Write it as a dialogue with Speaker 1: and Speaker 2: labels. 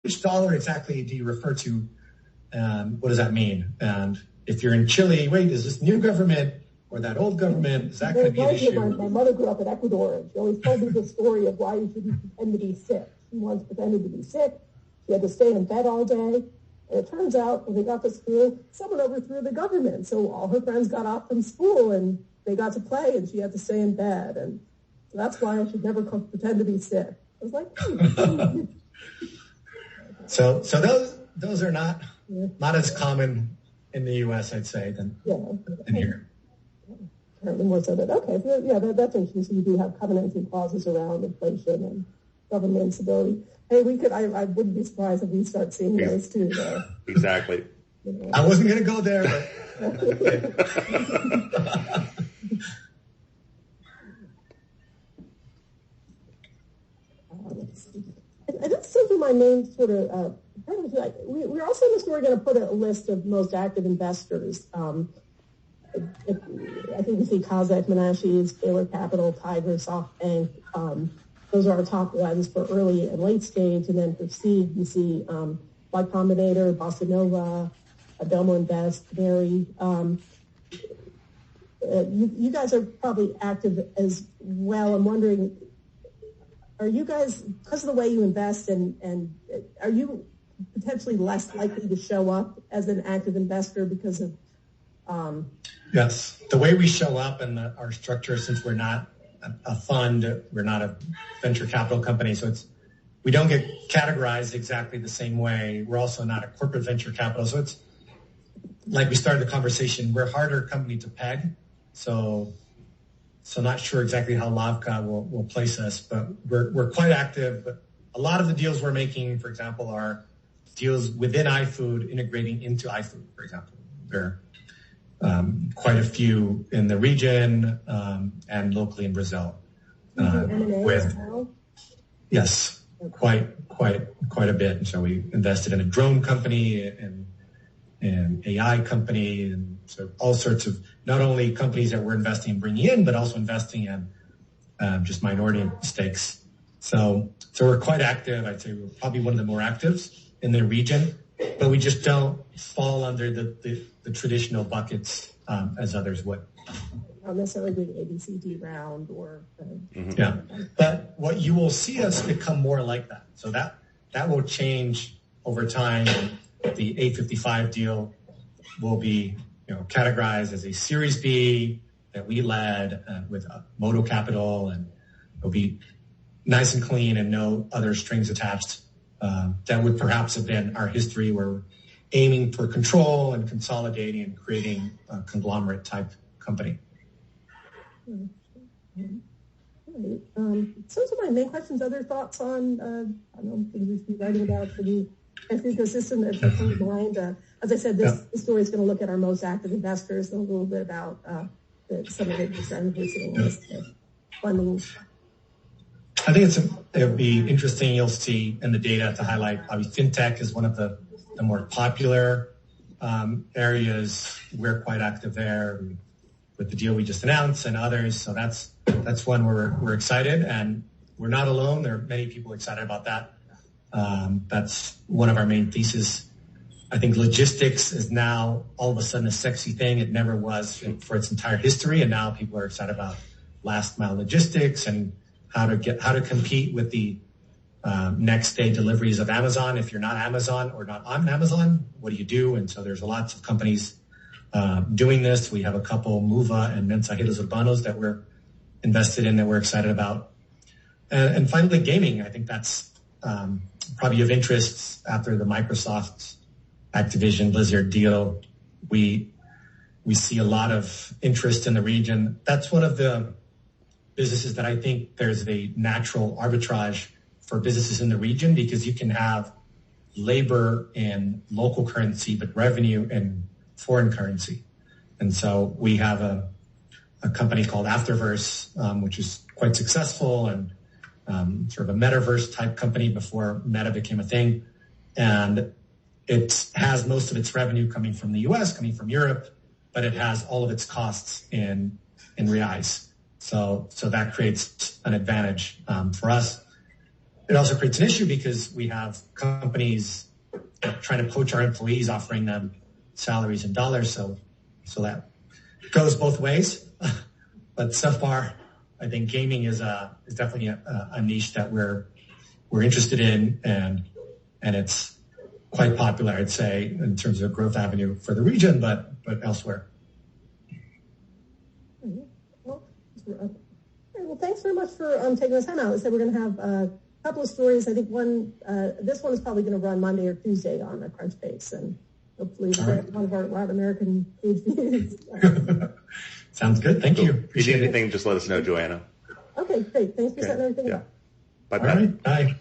Speaker 1: which dollar exactly do you refer to? And what does that mean? And if you're in Chile, wait, is this new government or that old government? Is that going to be an issue?
Speaker 2: My mother grew up in Ecuador, and she always told me the story of why you shouldn't pretend to be sick. She once pretended to be sick. She had to stay in bed all day. And it turns out when they got to school, someone overthrew the government. So all her friends got off from school, and they got to play, and she had to stay in bed. And so that's why I should never pretend to be sick. I was like,
Speaker 1: So those are not as common in the U.S., I'd say, than in here.
Speaker 2: Apparently more so that, okay, so that's interesting. So you do have covenanting clauses around inflation and government instability. Hey, I wouldn't be surprised if we start seeing those too.
Speaker 3: Exactly.
Speaker 1: I wasn't going to go there, but.
Speaker 2: I just think my main sort of, we're also in the story going to put a list of most active investors. I think we see Kazakh, Menashe, Baylor Capital, Tiger, SoftBank. Those are our top ones for early and late stage. And then for seed, you see Y Combinator, Bossa Nova, Adomo Invest, Canary. You guys are probably active as well. I'm wondering, are you guys, because of the way you invest, and are you potentially less likely to show up as an active investor because of?
Speaker 1: Yes, the way we show up and our structure, since we're not a fund, we're not a venture capital company, so we don't get categorized exactly the same way. We're also not a corporate venture capital, so it's like we started the conversation. We're a harder company to peg, so not sure exactly how Lavka will place us, but we're quite active. But a lot of the deals we're making, for example, are deals within iFood integrating into iFood, for example. There are quite a few in the region and locally in Brazil. Yes, quite a bit. And so we invested in a drone company and an AI company, and so all sorts of not only companies that we're investing in bringing in, but also investing in just minority stakes. So we're quite active. I'd say we're probably one of the more actives in the region, but we just don't fall under the traditional buckets as others would.
Speaker 2: Not necessarily doing ABCD round or.
Speaker 1: Yeah, but what you will see us become more like that. So that will change over time. The 855 deal will be categorized as a Series B that we led with Modo Capital, and it'll be nice and clean and no other strings attached. That would perhaps have been our history, where we're aiming for control and consolidating and creating a conglomerate type company.
Speaker 2: Those are my main questions. Other thoughts on, I don't know, things we should be writing about for the ecosystem that come to mind? As I said, this story is going to look at our most active investors and a little bit about some of the trends we're seeing with funding.
Speaker 1: I think it'll be interesting. You'll see in the data to highlight, obviously, fintech is one of the more popular areas. We're quite active there with the deal we just announced and others. So that's one where we're excited, and we're not alone. There are many people excited about that. That's one of our main theses. I think logistics is now all of a sudden a sexy thing. It never was for its entire history, and now people are excited about last mile logistics and how to compete with the next day deliveries of Amazon. If you're not Amazon or not on Amazon, what do you do? And so there's lots of companies doing this. We have a couple, Muva and Mensajeros Urbanos, that we're invested in, that we're excited about. And finally, gaming. I think that's probably of interest after the Microsoft Activision Blizzard deal. We see a lot of interest in the region. That's one of the businesses that I think there's a natural arbitrage for businesses in the region, because you can have labor in local currency, but revenue in foreign currency. And so we have a company called Afterverse, which is quite successful and sort of a metaverse type company before Meta became a thing. And it has most of its revenue coming from the US, coming from Europe, but it has all of its costs in reais. So that creates an advantage for us. it also creates an issue because we have companies trying to poach our employees, offering them salaries in dollars. So that goes both ways. But so far, I think gaming is definitely a niche that we're interested in, and it's quite popular, I'd say, in terms of growth avenue for the region, but elsewhere.
Speaker 2: Well, thanks very much for taking the time out. I said we're going to have a couple of stories. I think this one is probably going to run Monday or Tuesday on a Crunchbase, and hopefully one of our Latin American page views.
Speaker 1: Sounds good. Thank you.
Speaker 3: If you need anything, just let us know, Joanna.
Speaker 2: Okay, great. Thanks for setting everything up.
Speaker 3: Bye-bye.
Speaker 1: All right. Bye.